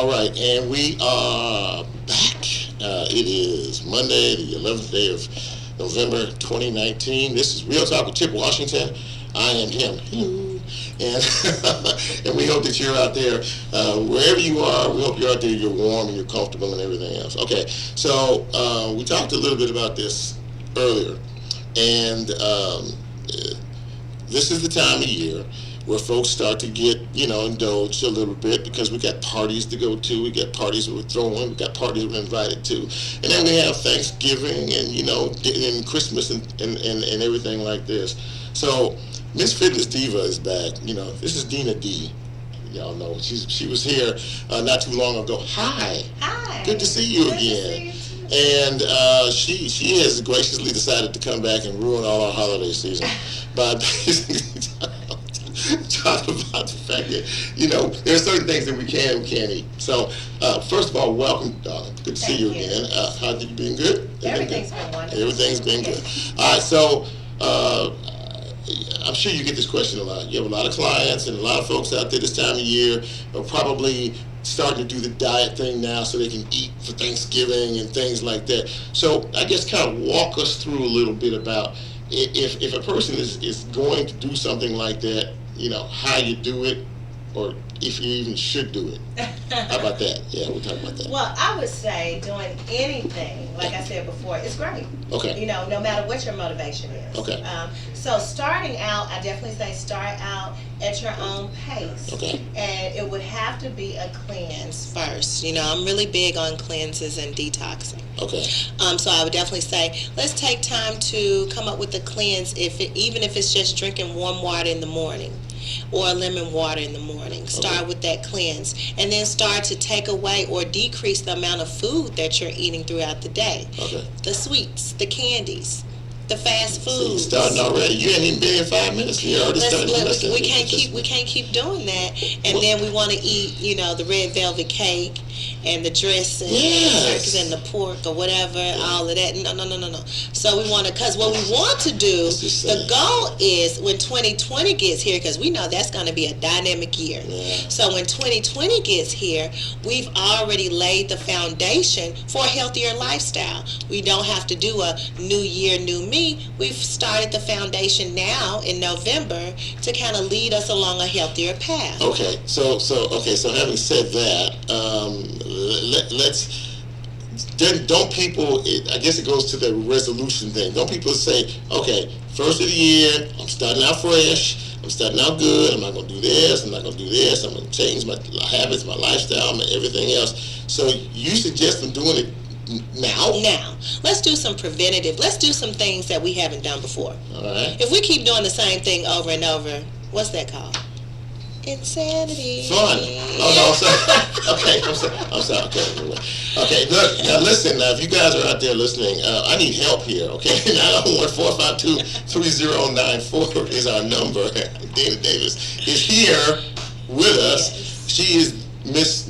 All right, and we are back. It is Monday, the 11th day of November 2019. This is Real Talk with Chip Washington. I am him. And and we hope that you're out there, wherever you are, we hope you're out there, you're warm and you're comfortable and everything else. Okay, so we talked a little bit about this earlier, and this is the time of year where folks start to get, indulged a little bit because we got parties to go to, we got parties we're throwing, we got parties we're invited to, and then we have Thanksgiving and, and Christmas and everything like this. So Miss Fitness Diva is back. This is Dina D. Y'all know she was here not too long ago. Hi. Hi. Good to see you Good again. To see you And she has graciously decided to come back and ruin all our holiday season by basically talk about the fact that, there are certain things that we can and can't eat. So, first of all, welcome, darling. Good to see you again. How have you been? Good? Everything's been wonderful. Everything's been good. All right, so I'm sure you get this question a lot. You have a lot of clients and a lot of folks out there this time of year are probably starting to do the diet thing now so they can eat for Thanksgiving and things like that. So I guess kind of walk us through a little bit about if a person is going to do something like that, how you do it, or if you even should do it. How about that? Yeah, we'll talk about that. Well, I would say doing anything, like I said before, is great. Okay. No matter what your motivation is. Okay. So starting out, I definitely say start out at your own pace. Okay. And it would have to be a cleanse first. I'm really big on cleanses and detoxing. Okay. So I would definitely say let's take time to come up with a cleanse, even if it's just drinking warm water in the morning or lemon water in the morning. Start with that cleanse, and then start to take away or decrease the amount of food that you're eating throughout the day. Okay. The sweets, the candies, the fast So food. you're starting already. You ain't even been here 5 minutes. You're already starting. We can't keep doing that, and then we want to eat, the red velvet cake and the dressing and the turkeys and the pork or whatever, all of that. No. So we want to, because what we want to do, the goal is when 2020 gets here, because we know that's going to be a dynamic year. Yeah. So when 2020 gets here, we've already laid the foundation for a healthier lifestyle. We don't have to do a new year, new me. We've started the foundation now in November to kind of lead us along a healthier path. Okay. So having said that, don't people, I guess it goes to the resolution thing. Don't people say, okay, first of the year, I'm starting out fresh, I'm starting out good, I'm not going to do this, I'm not going to do this, I'm going to change my habits, my lifestyle, everything else. So you suggest them doing it now? Now. Let's do some preventative. Let's do some things that we haven't done before. All right. If we keep doing the same thing over and over, what's that called? Insanity. Fun. Oh, no, I'm sorry. Okay, I'm sorry. Okay, look, now listen, if you guys are out there listening, I need help here, okay? 901-452-3094 is our number. Dana Davis is here with us. Yes. She is Miss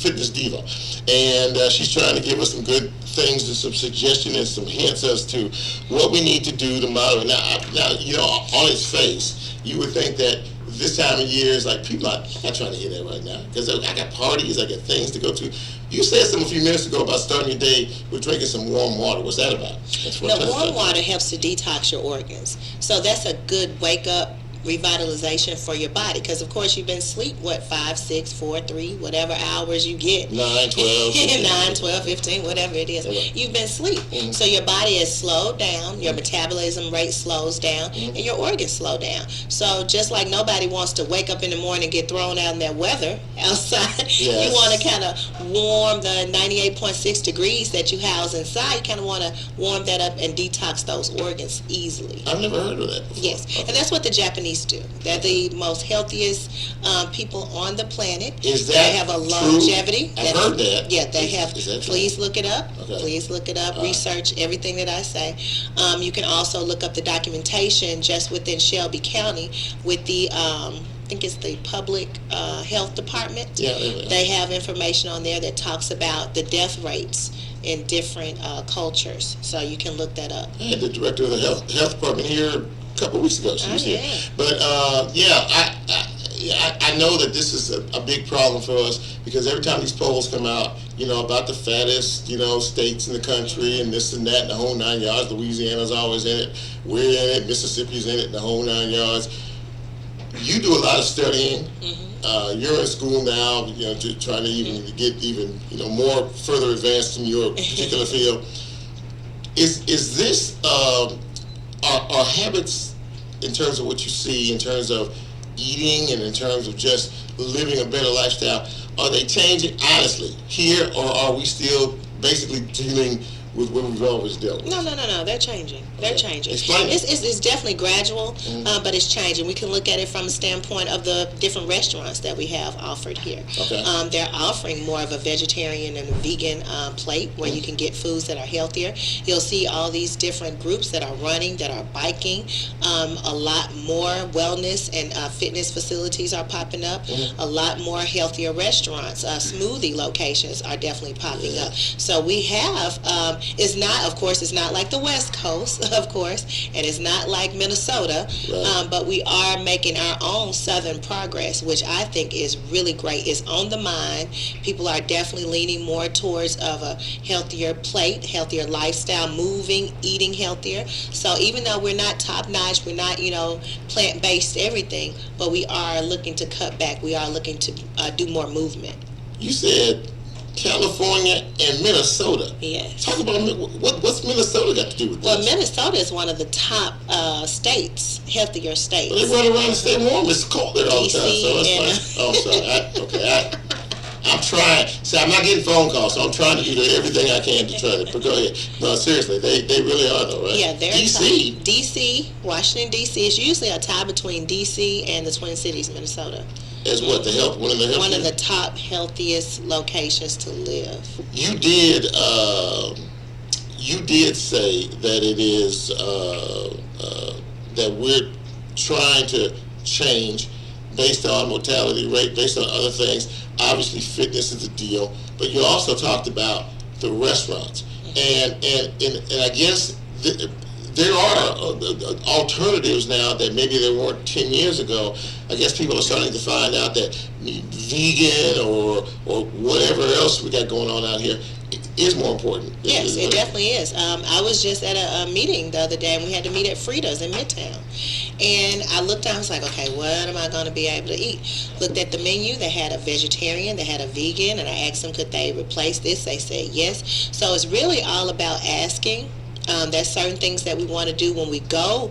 Fitness Diva, and she's trying to give us some good things and some suggestions and some hints as to what we need to do to moderate. Now, on its face, you would think that this time of year is like people are not trying to hear that right now because I got parties, I got things to go to. You said something a few minutes ago about starting your day with drinking some warm water. What's that about? Warm water helps to detox your organs. So that's a good wake up revitalization for your body, because of course you've been asleep 5, 6, 4, 3 whatever hours you get, 9, 12 9, 12, 15, whatever it is. You've been asleep. So your body has slowed down, your metabolism rate slows down, and your organs slow down. So just like nobody wants to wake up in the morning and get thrown out in that weather outside, you want to kind of warm the 98.6 degrees that you house inside. You kind of want to warm that up and detox those organs easily. I've never heard of that before. Yes, and that's what the Japanese do. They're the most healthiest people on the planet. Is that they have a longevity. True? I've heard that. Yeah, they have. Is that please look it up. Okay. Please look it up. Research everything that I say. You can also look up the documentation just within Shelby County with the I think it's the public health department. Yeah, they have information on there that talks about the death rates in different cultures. So you can look that up. I had the director of the health department here a couple of weeks ago. She was here. Yeah. But I know that this is a big problem for us because every time these polls come out, about the fattest, states in the country and this and that and the whole 9 yards. Louisiana's always in it. We're in it. Mississippi's in it. The whole 9 yards. You do a lot of studying. You're in school now, trying to even get even, more further advanced in your particular field. Is this are habits in terms of what you see, in terms of eating and in terms of just living a better lifestyle, are they changing honestly here, or are we still basically dealing with what we've always dealt with? No. They're changing. They're changing. Explain. It's definitely gradual, but it's changing. We can look at it from a standpoint of the different restaurants that we have offered here. Okay. They're offering more of a vegetarian and a vegan plate where you can get foods that are healthier. You'll see all these different groups that are running, that are biking. A lot more wellness and fitness facilities are popping up. A lot more healthier restaurants. Smoothie locations are definitely popping up. So we have, it's not like the West Coast, of course, and it's not like Minnesota, but we are making our own Southern progress, which I think is really great. It's on the mind. People are definitely leaning more towards of a healthier plate, healthier lifestyle, moving, eating healthier. So even though we're not top-notch, we're not, plant-based everything, but we are looking to cut back. We are looking to do more movement. You said California and Minnesota. Yes. Talk about what's Minnesota got to do with this? Well, Minnesota is one of the top states, healthier states. Well, they run around and stay warm. It's cold there all the time. DC So it's fine. Oh, sorry. I'm trying. See, I'm not getting phone calls, so I'm trying to do everything I can to try to. But go ahead. No, seriously, they really are though, right? Yeah, they're DC. top. DC, Washington D.C. is usually a tie between D.C. and the Twin Cities, Minnesota. As what the health one of the healthiest? One of the top healthiest locations to live. You did say that it is that we're trying to change based on mortality rate, based on other things. Obviously, fitness is a deal, but you also talked about the restaurants, and I guess there are alternatives now that maybe there weren't 10 years ago. I guess people are starting to find out that vegan or whatever else we got going on out here is more important. Yes, it definitely is. I was just at a meeting the other day, and we had to meet at Frida's in Midtown. And I looked down, I was like, okay, what am I going to be able to eat? Looked at the menu, they had a vegetarian, they had a vegan, and I asked them, could they replace this? They said yes. So it's really all about asking. There's certain things that we want to do when we go,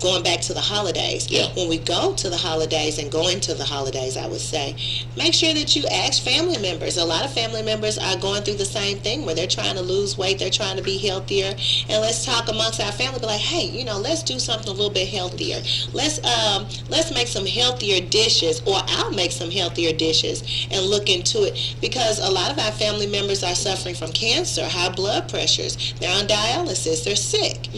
going back to the holidays. Yeah. When we go to the holidays and go into the holidays, I would say, make sure that you ask family members. A lot of family members are going through the same thing where they're trying to lose weight, they're trying to be healthier. And let's talk amongst our family, be like, hey, let's do something a little bit healthier. Let's make some healthier dishes, or I'll make some healthier dishes and look into it. Because a lot of our family members are suffering from cancer, high blood pressures, they're on dialysis. They're sick.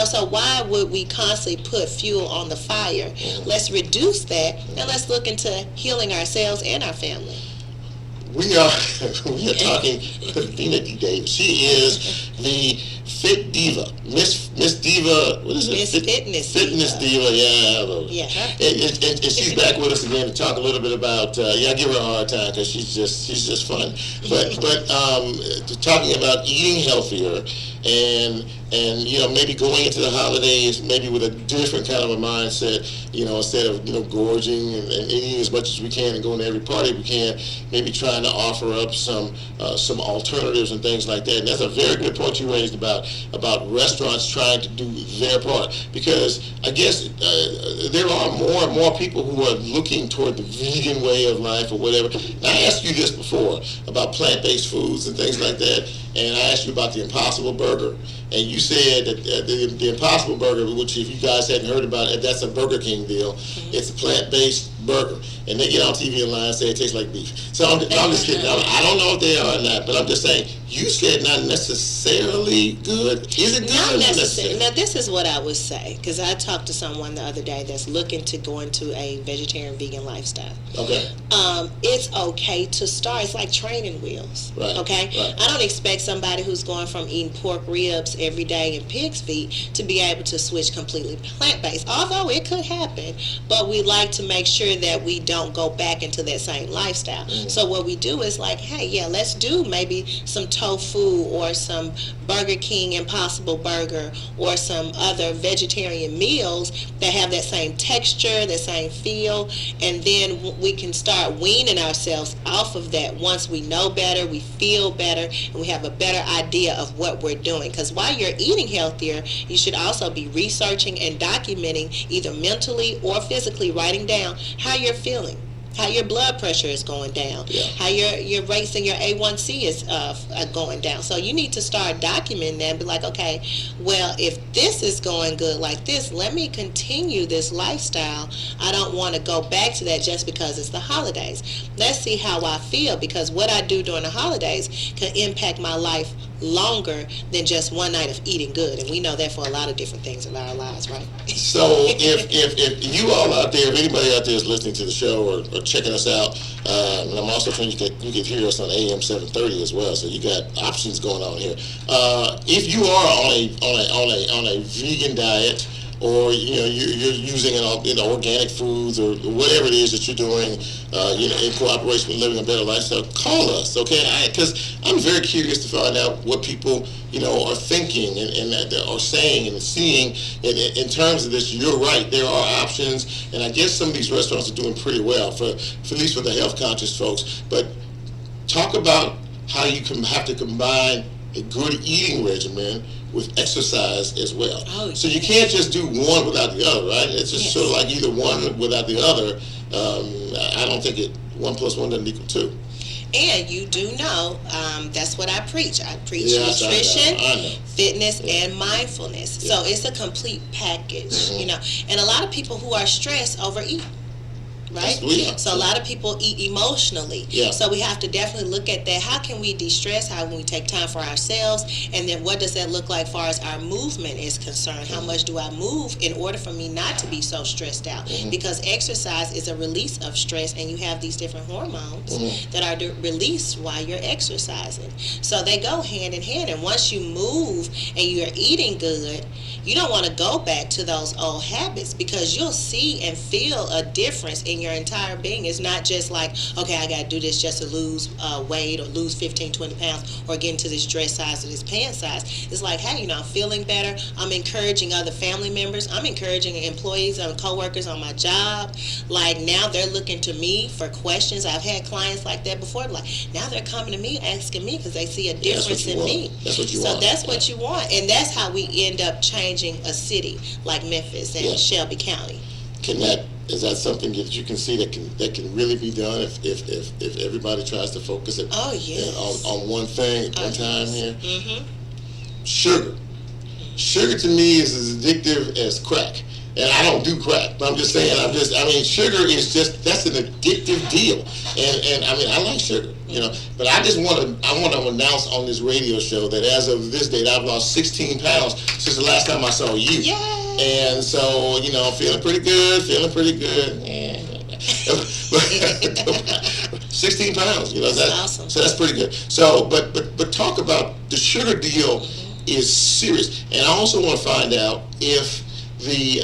So why would we constantly put fuel on the fire? Let's reduce that, and let's look into healing ourselves and our family. We are talking with Vina D. Davis. She is the Fit Diva, Miss Diva. What is it? Miss Fitness Diva. Yeah. And she's back with us again to talk a little bit about. I give her a hard time because she's just fun. But talking about eating healthier and maybe going into the holidays maybe with a different kind of a mindset. Instead of gorging and eating as much as we can and going to every party we can, maybe trying to offer up some alternatives and things like that. And that's a very good point you raised about restaurants trying to do their part, because I guess there are more and more people who are looking toward the vegan way of life or whatever. Now, I asked you this before about plant-based foods and things like that, and I asked you about the Impossible Burger, and you said that the Impossible Burger, which if you guys hadn't heard about it, that's a Burger King deal. It's a plant-based burger. and they get on TV and lie and say it tastes like beef. So I'm just kidding. I don't know if they are or not, but I'm just saying, you said not necessarily good. Is it good? Not necessarily. Now, this is what I would say, because I talked to someone the other day that's looking to go into a vegetarian vegan lifestyle. Okay. It's okay to start. It's like training wheels. Right. Okay. Right. I don't expect somebody who's going from eating pork ribs every day and pig's feet to be able to switch completely plant-based. Although it could happen, but we like to make sure that we don't go back into that same lifestyle. So what we do is like, hey, yeah, let's do maybe some tofu or some Burger King Impossible Burger or some other vegetarian meals that have that same texture, that same feel, and then we can start weaning ourselves off of that once we know better, we feel better, and we have a better idea of what we're doing. Because while you're eating healthier, you should also be researching and documenting, either mentally or physically, writing down how you're feeling, how your blood pressure is going down, how your rates and your A1C is going down. So you need to start documenting that and be like, okay, well, if this is going good like this, let me continue this lifestyle. I don't want to go back to that just because it's the holidays. Let's see how I feel, because what I do during the holidays can impact my life longer than just one night of eating good, and we know that for a lot of different things in our lives, right? So if you all out there, if anybody out there is listening to the show or checking us out, and I'm also trying, you can hear us on AM 730 as well. So you got options going on here. If you are on a vegan diet, or you're using organic foods or whatever it is that you're doing, in cooperation with Living a Better Lifestyle, call us, okay? Because I'm very curious to find out what people are thinking and are saying and seeing in terms of this. You're right, there are options, and I guess some of these restaurants are doing pretty well for at least for the health conscious folks. But talk about how you have to combine a good eating regimen with exercise as well. Oh, so you can't just do one without the other, right? It's just sort of like either one without the other. I don't think 1 + 1 doesn't equal 2. And you do know, that's what I preach. I preach Yes, nutrition, I know. fitness, and mindfulness. So it's a complete package, And a lot of people who are stressed overeat. Right? So a lot of people eat emotionally. So we have to definitely look at that. How can we de-stress? How can we take time for ourselves? And then what does that look like as far as our movement is concerned? How much do I move in order for me not to be so stressed out? Because exercise is a release of stress, and you have these different hormones that are released while you're exercising. So they go hand in hand. And once you move and you're eating good, you don't want to go back to those old habits, because you'll see and feel a difference in your entire being. It's not just like, okay, I got to do this just to lose weight or lose 15, 20 pounds or get into this dress size or this pant size. It's like, hey, I'm feeling better. I'm encouraging other family members. I'm encouraging employees and coworkers on my job. Like, now they're looking to me for questions. I've had clients like that before. Like, now they're coming to me asking me because they see a difference in me. That's what you want. So that's what you want. And that's how we end up changing a city like Memphis and Shelby County. Is that something that you can see that can really be done if everybody tries to focus it on one thing at one time here? Sugar to me is as addictive as crack. And I don't do crack, but I'm just saying, sugar is that's an addictive deal. And I like sugar, but I want to announce on this radio show that as of this date, I've lost 16 pounds since the last time I saw you. Yay! And so, feeling pretty good. 16 pounds, that's awesome. So that's pretty good. So, but talk about the sugar deal is serious. And I also want to find out if they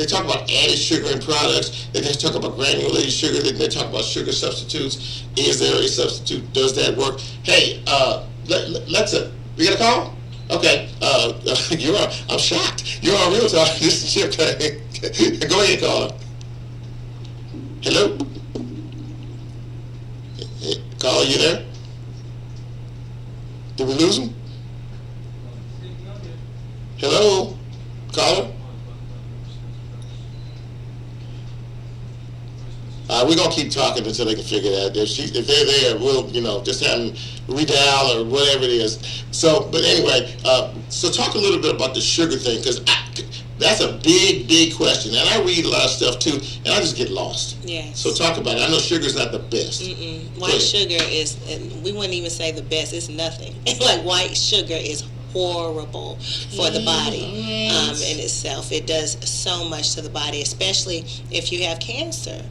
talk about added sugar in products, they talk about granulated sugar, they talk about sugar substitutes. Is there a substitute? Does that work? Hey, we got a call? Okay, I'm shocked. You're on Real Talk. This is Chip. Go ahead, caller. Hello? Hey, caller, you there? Did we lose him? Hello? Caller? We're going to keep talking until they can figure it out. If they're there, we'll, just have them redial or whatever it is. So, but anyway, so talk a little bit about the sugar thing, because That's a big question, and I read a lot of stuff too, and I just get lost. Yes. So talk about it. I know sugar's not the best. White sugar is, and we wouldn't even say the best. It's nothing. Like white sugar is horrible for the body in itself. It does so much to the body, especially if you have cancer.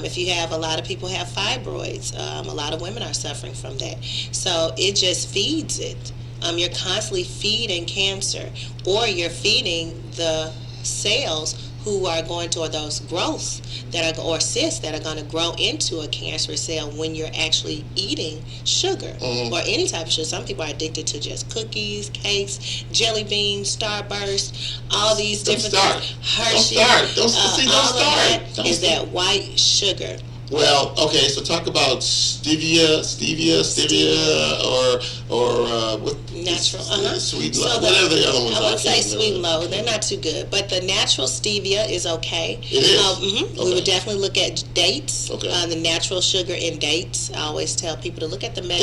If you have, a lot of people have fibroids. A lot of women are suffering from that. So it just feeds it. You're constantly feeding cancer, or you're feeding the cells who are going to, or those growths that are, or cysts that are going to grow into a cancerous cell when you're actually eating sugar or any type of sugar. Some people are addicted to just cookies, cakes, jelly beans, Starburst, all these different things. Hershey. Don't start. That white sugar. Well, okay, so talk about stevia, or with natural, sweet low, whatever the other ones are. I would say sweet low. They're not too good, but the natural stevia is okay. It is. Okay. We would definitely look at dates. Okay. The natural sugar in dates. I always tell people to look at the medjool.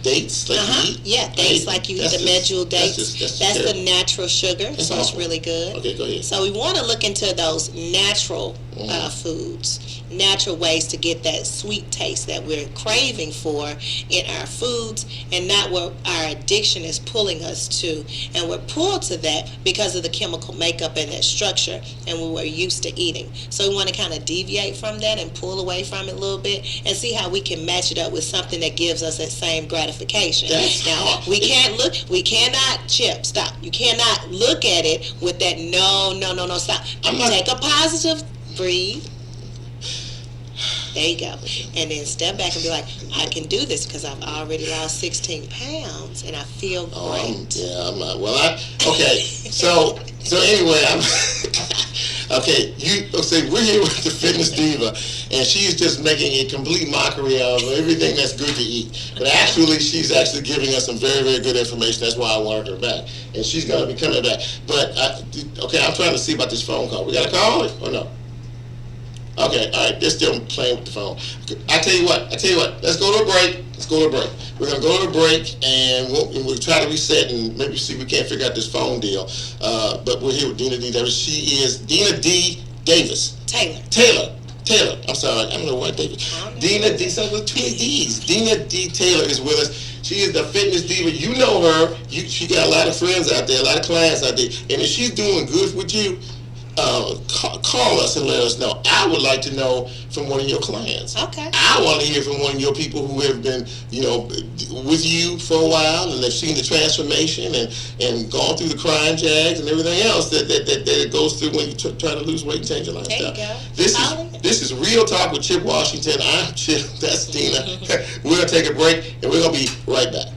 Dates like you eat? Yeah, dates like you eat. The medjool dates. That's the natural sugar, so awful. it's really good. Okay, go ahead. So we want to look into those natural foods, natural ways to get that sweet taste that we're craving for in our foods, and not what our addiction is pulling us to. And we're pulled to that because of the chemical makeup and that structure, and we were used to eating. So we want to kind of deviate from that and pull away from it a little bit and see how we can match it up with something that gives us that same gratification. Now, we cannot, Chip, stop. You cannot look at it with that no, stop. Take a positive, breathe. There you go. And then step back and be like, I can do this because I've already lost 16 pounds and I feel great. Okay. So anyway, okay, we're here with the Fitness Diva, and she's just making a complete mockery of everything that's good to eat. But actually, she's actually giving us some very, very good information. That's why I wanted her back. And she's going to be coming back. But, I'm trying to see about this phone call. We got a call or no? Okay, all right, they're still playing with the phone. I tell you what, let's go to a break. We're going to go to a break, and we'll try to reset and maybe see if we can't figure out this phone deal. But we're here with Dina D. Davis. She is Dina D. Davis. Taylor. I'm sorry, I don't know why Davis. Dina D. So with 2 D's. Dina D. Taylor is with us. She is the Fitness Diva. You know her. She got a lot of friends out there, a lot of clients out there. And if she's doing good with you, call us and let us know. I would like to know from one of your clients. Okay. I want to hear from one of your people who have been, with you for a while, and they've seen the transformation and gone through the crying jags and everything else that it goes through when you try to lose weight and change your lifestyle. There you go. This is Real Talk with Chip Washington. I'm Chip. That's Dina. We're going to take a break, and we're going to be right back.